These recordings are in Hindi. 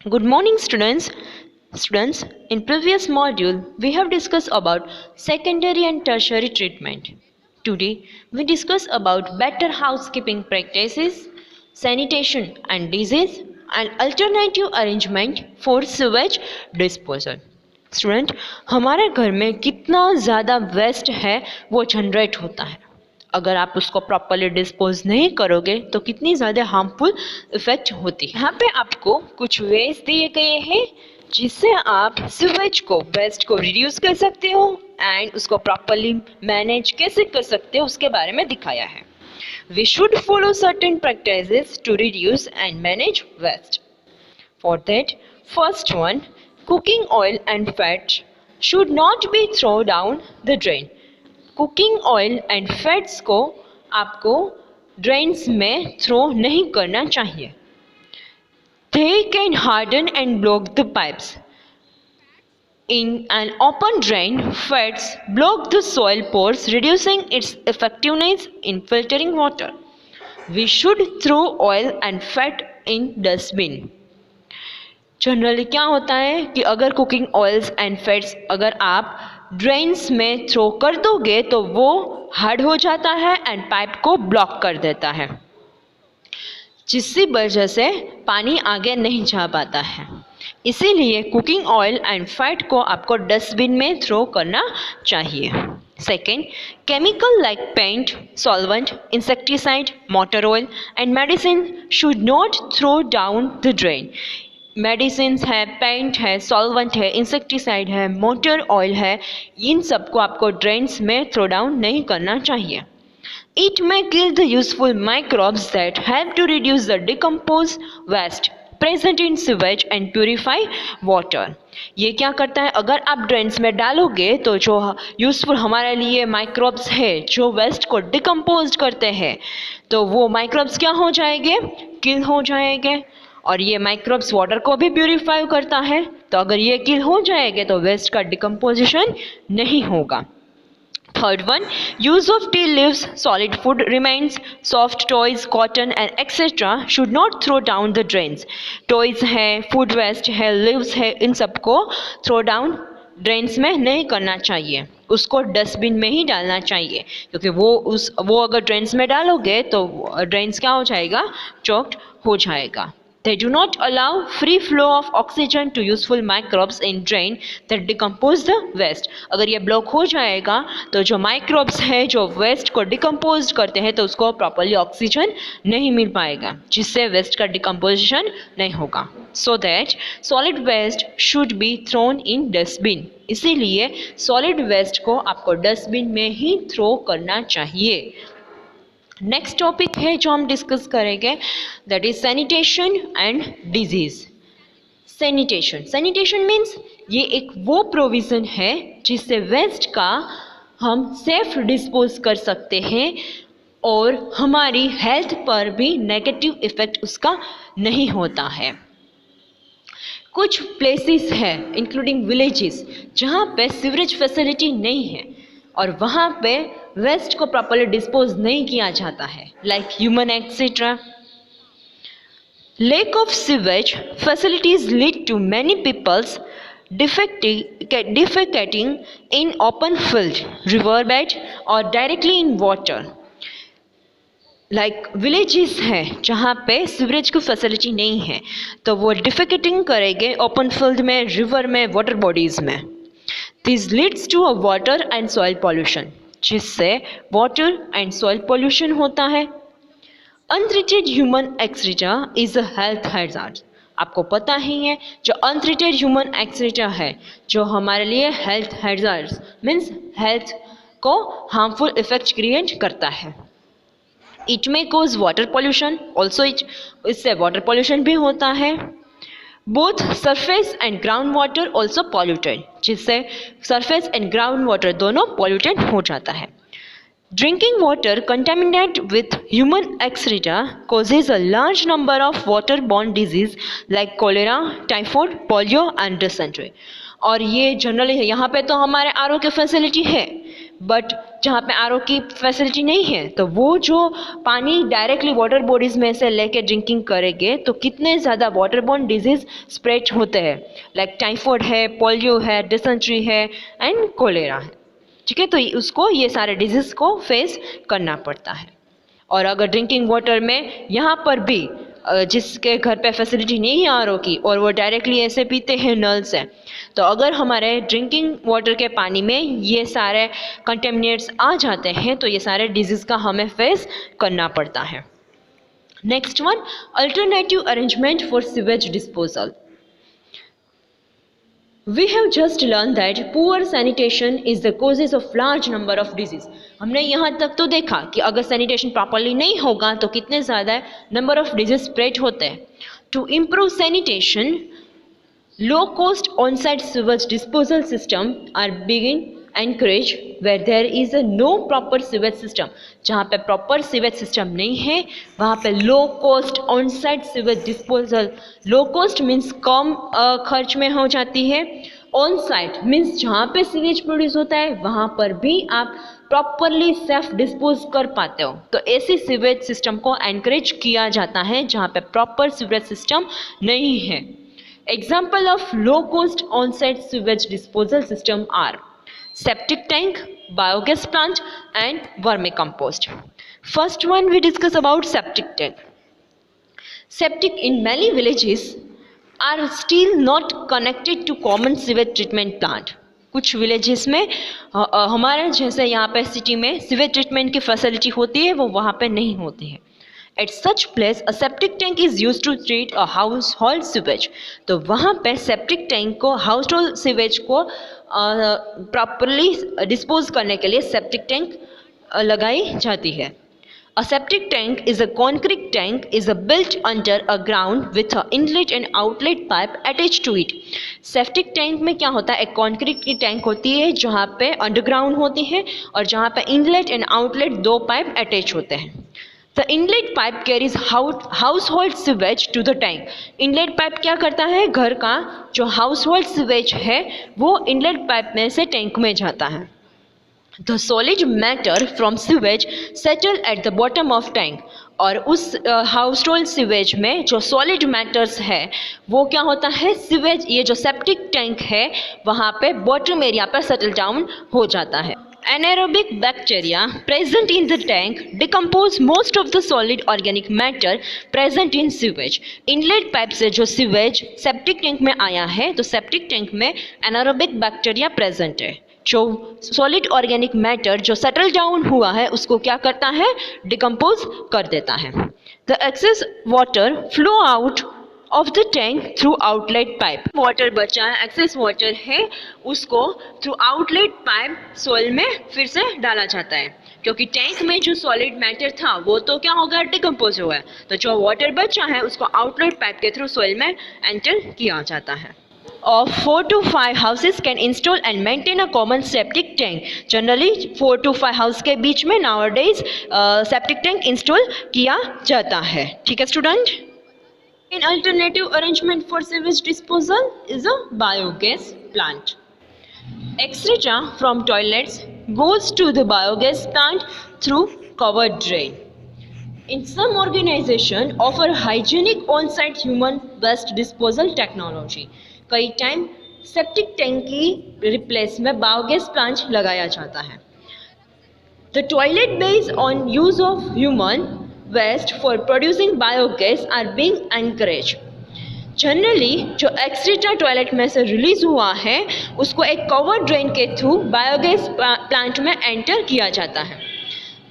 Good morning, students. Students, in previous module, we have discussed about secondary and tertiary treatment. Today, we discuss about better housekeeping practices, sanitation and disease, and alternative arrangement for sewage disposal. Student, हमारे घर में कितना ज़्यादा वेस्ट है वो जनरेट होता है. अगर आप उसको प्रॉपरली डिस्पोज नहीं करोगे तो कितनी ज़्यादा हार्मफुल इफेक्ट होती है. यहाँ पे आपको कुछ वेज दिए गए हैं जिससे आप सीवेज को वेस्ट को रिड्यूस कर सकते हो एंड उसको प्रॉपरली मैनेज कैसे कर सकते हो उसके बारे में दिखाया है. We should follow certain practices to reduce and manage waste. For that, first one, cooking oil and fat should not be throw down the drain. Cooking oil and fats को आपको ड्रेन्स में थ्रो नहीं करना चाहिए. They can harden and block the pipes. In an open drain, fats block the soil pores, reducing its effectiveness in filtering water. We should throw oil and fat in dustbin. Generally क्या होता है कि अगर कुकिंग ऑयल्स एंड फैट्स अगर आप ड्रेन्स में थ्रो कर दोगे तो वो हार्ड हो जाता है एंड पाइप को ब्लॉक कर देता है, जिसकी वजह से पानी आगे नहीं जा पाता है. इसीलिए कुकिंग ऑयल एंड फैट को आपको डस्टबिन में थ्रो करना चाहिए. Second, chemical like paint, solvent, insecticide, motor oil and medicine should not throw down the drain. Medicine है, पेंट है, सॉल्वेंट है, इंसेक्टिसाइड है, मोटर ऑयल है, इन सबको आपको ड्रेन्स में थ्रो डाउन नहीं करना चाहिए. It may kill the useful microbes that help to reduce the decomposed waste present in sewage and purify water. ये क्या करता है, अगर आप ड्रेन्स में डालोगे तो जो यूज़फुल हमारे लिए माइक्रोब्स है जो वेस्ट को डिकम्पोज करते हैं तो वो माइक्रोब्स क्या हो जाएंगे, किल हो जाएंगे. और ये माइक्रोब्स वाटर को भी प्यूरिफाई करता है, तो अगर ये किल हो जाएंगे तो वेस्ट का डिकम्पोजिशन नहीं होगा. Third one, use of tea leaves, solid food remains, soft toys, cotton and etc. should not throw down the drains. Toys है, food waste है, leaves है, इन सबको throw down ड्रेन्स में नहीं करना चाहिए, उसको डस्टबिन में ही डालना चाहिए, क्योंकि वो अगर ड्रेन्स में डालोगे तो ड्रेन्स क्या हो जाएगा, चोक्ड हो जाएगा. They do not allow free flow of oxygen to useful microbes in drain that decompose the waste. अगर ये ब्लॉक हो जाएगा तो जो माइक्रोब्स है जो वेस्ट को डिकम्पोज करते हैं तो उसको प्रॉपरली ऑक्सीजन नहीं मिल पाएगा, जिससे वेस्ट का डिकम्पोजिशन नहीं होगा. So that solid waste should be thrown in dustbin. इसीलिए सॉलिड वेस्ट को आपको डस्टबिन में ही थ्रो करना चाहिए. नेक्स्ट टॉपिक है जो हम डिस्कस करेंगे, that is sanitation and disease. Sanitation means ये एक वो प्रोविज़न है जिससे वेस्ट का हम सेफ डिस्पोज कर सकते हैं और हमारी हेल्थ पर भी नेगेटिव इफेक्ट उसका नहीं होता है. कुछ प्लेसेस है इंक्लूडिंग विलेजेस जहाँ पे सीवरेज फैसिलिटी नहीं है और वहाँ पे वेस्ट को प्रॉपरली डिस्पोज नहीं किया जाता है, like human etcetera. Lack of sewage facilities lead to many peoples defecating in open field, river bed और directly in water. Like villages हैं जहाँ पे सीवरेज की फैसिलिटी नहीं है तो वो डिफेकेटिंग करेंगे ओपन फील्ड में, रिवर में, वाटर बॉडीज में. This leads to a water and soil pollution, जिससे वाटर एंड सॉइल पॉल्यूशन होता है. Untreated human excreta is a health hazard. आपको पता ही है जो अनट्रीटेड ह्यूमन एक्सक्रीटा है जो हमारे लिए हेल्थ हैजार्ड मीन्स हेल्थ को हार्मफुल इफेक्ट क्रिएट करता है. It may cause water pollution also, इससे वाटर पॉल्यूशन भी होता है. Both surface and ground water also polluted, जिससे सरफेस एंड ग्राउंड वाटर दोनों पॉल्यूटेड हो जाता है. Drinking water contaminate with human excreta causes a large number of waterborne disease like cholera, typhoid, polio and dysentery. और ये जनरली यहाँ पे तो हमारे आरओ की फैसिलिटी है बट जहाँ पे आरओ की फैसिलिटी नहीं है तो वो जो पानी डायरेक्टली वाटर बॉडीज़ में से लेके ड्रिंकिंग करेंगे तो कितने ज़्यादा वाटर बोर्न डिजीज़ स्प्रेड होते हैं, लाइक टाइफॉइड है, पोलियो है, डिसेंट्री है एंड कोलेरा है। ठीक है, तो उसको ये सारे डिजीज़ को फेस करना पड़ता है। और अगर ड्रिंकिंग वाटर में यहाँ पर भी जिसके घर पे फैसिलिटी नहीं है आरओ की और वो डायरेक्टली ऐसे पीते हैं नल से, तो अगर हमारे ड्रिंकिंग वाटर के पानी में ये सारे कंटेमिनेट्स आ जाते हैं तो ये सारे डिजीज़ का हमें फेस करना पड़ता है। Next one, alternative arrangement for sewage disposal. We have just learned that poor sanitation is the causes of large number of disease. हमने यहाँ तक तो देखा कि अगर सैनिटेशन प्रॉपरली नहीं होगा तो कितने ज़्यादा नंबर ऑफ डिजीज स्प्रेड होते हैं। To improve sanitation, low cost on site sewage disposal system are begin encourage where there is a no proper sewage system। जहाँ पे प्रॉपर सीवेज सिस्टम नहीं है वहाँ पे low cost on site sewage disposal, low cost means कम खर्च में हो जाती है, ऑन साइट मीन्स जहाँ पे सीवेज प्रोड्यूस होता है वहाँ पर भी आप प्रॉपरली सेल्फ डिस्पोज कर पाते हो। तो ऐसी सीवेज सिस्टम को एनकरेज किया जाता है जहाँ पे प्रॉपर सीवेज सिस्टम नहीं है। Example of low cost on site sewage disposal system are septic tank, biogas plant and vermicompost. First one we discuss about septic tank. Septic in many villages are still not connected to common sewage treatment plant. कुछ विलेजेस में हमारे जैसे यहाँ पे सिटी में सीवेज ट्रीटमेंट की फैसिलिटी होती है वो वहाँ पे नहीं होती है। At such place a septic tank is used to treat a household sewage। तो वहाँ पे septic tank को household sewage को प्रॉपरली डिस्पोज करने के लिए septic tank लगाई जाती है। A septic tank is a concrete tank is a built under a ground with a inlet and outlet pipe attached to it। Septic tank में क्या होता है, एक concrete की टैंक होती है जहाँ पे अंडरग्राउंड होती है और जहाँ पे इनलेट एंड आउटलेट दो पाइप अटैच होते हैं। The inlet pipe carries household sewage to the tank। Inlet pipe क्या करता है, घर का जो household sewage है वो inlet pipe में से टैंक में जाता है। The solid matter from sewage settle at the bottom of tank। और उस household sewage में जो solid matters है वो क्या होता है, sewage ये जो septic tank है वहाँ पे bottom area पर settle down हो जाता है। Anaerobic bacteria present in the tank decompose most of the solid organic matter present in sewage। Inlet pipe से जो सीवेज सेप्टिक टैंक में आया है तो सेप्टिक टैंक में एनारोबिक बैक्टीरिया प्रेजेंट है जो सॉलिड ऑर्गेनिक मैटर जो सेटल डाउन हुआ है उसको क्या करता है, डिकम्पोज कर देता है। The excess water flow out of the tank through outlet pipe. Water बचा है, एक्सेस वाटर है, उसको थ्रू आउटलेट पाइप सॉइल में फिर से डाला जाता है क्योंकि टैंक में जो सॉलिड मैटर था वो तो क्या होगा, डिकम्पोज हुआ है, तो जो वाटर बचा है उसको आउटलेट पाइप के थ्रू सॉइल में एंटर किया जाता है। Of 4 to 5 houses can install and maintain a common septic tank। Generally 4 to 5 house के बीच में nowadays septic tank इंस्टॉल किया जाता है। ठीक है student. An alternative arrangement for sewage disposal is a biogas plant। Excreta from toilets goes to the biogas plant through covered drain। In some organization offer hygienic on-site human waste disposal technology। कई टाइम सेप्टिक टैंक की रिप्लेस में बायोगैस प्लांट लगाया जाता है। The toilet based on use of human waste for producing biogas are being encouraged। Generally जो एक्सक्रीटा टॉयलेट में से रिलीज हुआ है उसको एक कवर ड्रेन के थ्रू बायोगैस प्लांट में एंटर किया जाता है।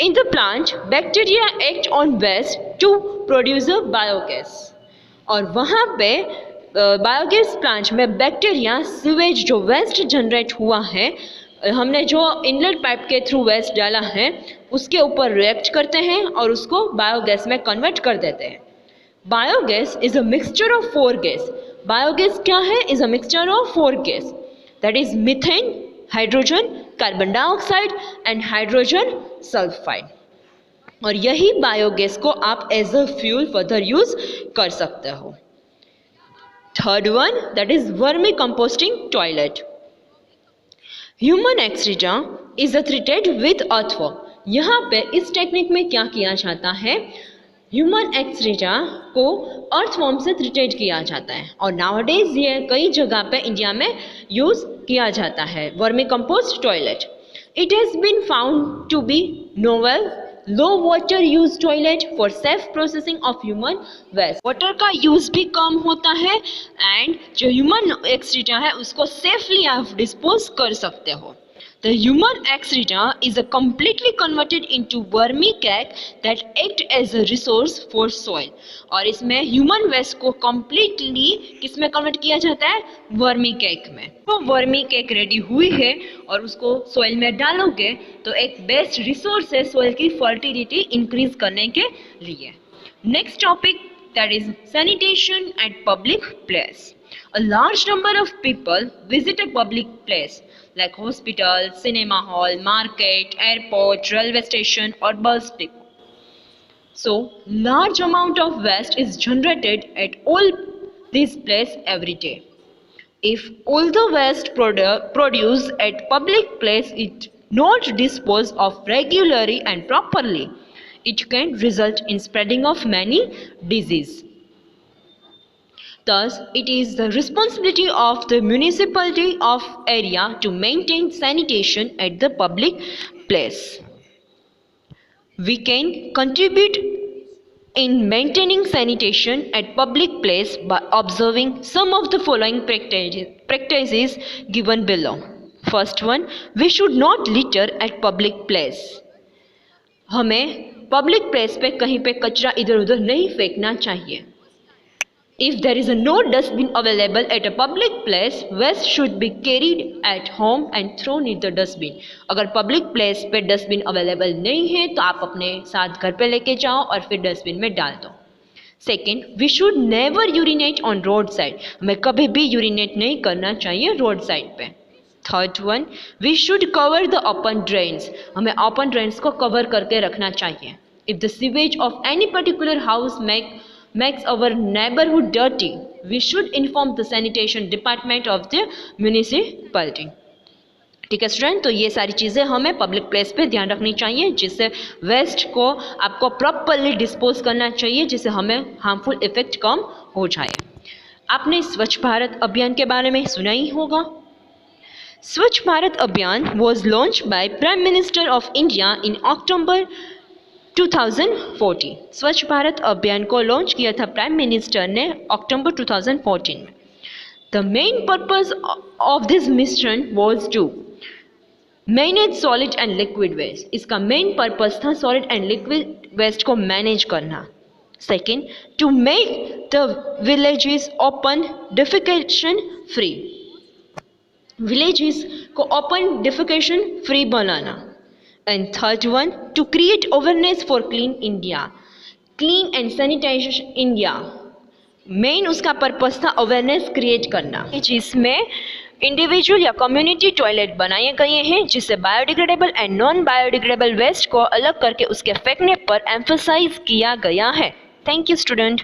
In the plant bacteria act on waste to produce a biogas. और वहाँ पे बायोगैस प्लांट में बैक्टीरिया सीवेज जो वेस्ट जनरेट हुआ है, हमने जो इनलेट पाइप के थ्रू वेस्ट डाला है उसके ऊपर रिएक्ट करते हैं और उसको बायोगैस में कन्वर्ट कर देते हैं। Biogas is a mixture of 4 gas. Biogas क्या है, is a mixture of 4 gas, that is methane, hydrogen, carbon dioxide and hydrogen sulphide. और यही बायोगैस को आप as a fuel further use कर सकते हो। Third one, that is vermicomposting toilet. Human excreta is treated with earthworm. यहाँ पे इस टेक्निक में क्या किया जाता है, ह्यूमन एक्सक्रीटा को अर्थवर्म से ट्रीटेड किया जाता है और नाउअडेज ये कई जगह पे इंडिया में यूज किया जाता है। Vermicompost toilet, it has been found to be novel low water use toilet for self processing of human waste. Water का यूज भी कम होता है एंड जो ह्यूमन एक्सक्रीटा है उसको सेफली आप डिस्पोज कर सकते हो। The human excreta is a completely converted into vermi cake that act as a resource for soil। और इसमें ह्यूमन वेस्ट को completely किस में कन्वर्ट किया जाता है, वर्मी केक में। तो वर्मी केक रेडी हुई है और उसको सॉइल में डालोगे तो एक बेस्ट रिसोर्स है सॉइल की फर्टिलिटी इंक्रीज करने के लिए। Next topic that is sanitation at public place। A large number of people visit a public place like hospital, cinema hall, market, airport, railway station or bus depot. So large amount of waste is generated at all these places every day. If all the waste produced at public place is not disposed of regularly and properly, it can result in spreading of many diseases. Thus, it is the responsibility of the municipality of area to maintain sanitation at the public place. We can contribute in maintaining sanitation at public place by observing some of the following practices given below. First one, we should not litter at public place. हमें पब्लिक प्लेस पे कहीं पे कचरा इधर उधर नहीं फेंकना चाहिए। If there is no dustbin available at a public place, waste should be carried at home and thrown in the dustbin। अगर पब्लिक प्लेस पे डस्टबिन अवेलेबल नहीं है तो आप अपने साथ घर पे लेके जाओ और फिर डस्टबिन में डाल दो। Second, we should never urinate on road side. हमें कभी भी यूरिनेट नहीं करना चाहिए रोड साइड पे। Third one, we should cover the open drains. हमें ओपन ड्रेन्स को कवर करके रखना चाहिए। If the sewage of any particular house makes our neighborhood dirty, we should inform the sanitation department of the municipality। ठीक है स्टूडेंट, तो ये सारी चीज़ें हमें पब्लिक प्लेस पे ध्यान रखनी चाहिए जिससे वेस्ट को आपको प्रॉपरली डिस्पोज करना चाहिए जिससे हमें हार्मफुल इफेक्ट कम हो जाए। आपने स्वच्छ भारत अभियान के बारे में सुना ही होगा। स्वच्छ भारत अभियान was launched by Prime Minister of India in October 2014। स्वच्छ भारत अभियान को लॉन्च किया था प्राइम मिनिस्टर ने अक्टूबर 2014 में। The main purpose of this mission was to manage solid and liquid waste. इसका मेन पर्पस था सॉलिड एंड लिक्विड वेस्ट को मैनेज करना। Second, to make the villages open defecation free. Villages को ओपन डिफिकेशन फ्री बनाना। And third one, to create awareness for clean India, clean and sanitization India। Main उसका पर्पस था अवेयरनेस क्रिएट करना, जिसमें इंडिविजुअल या कम्युनिटी टॉयलेट बनाए गए हैं जिससे biodegradable and non biodegradable waste को अलग करके उसके फेंकने पर एम्फसाइज किया गया है। Thank you student.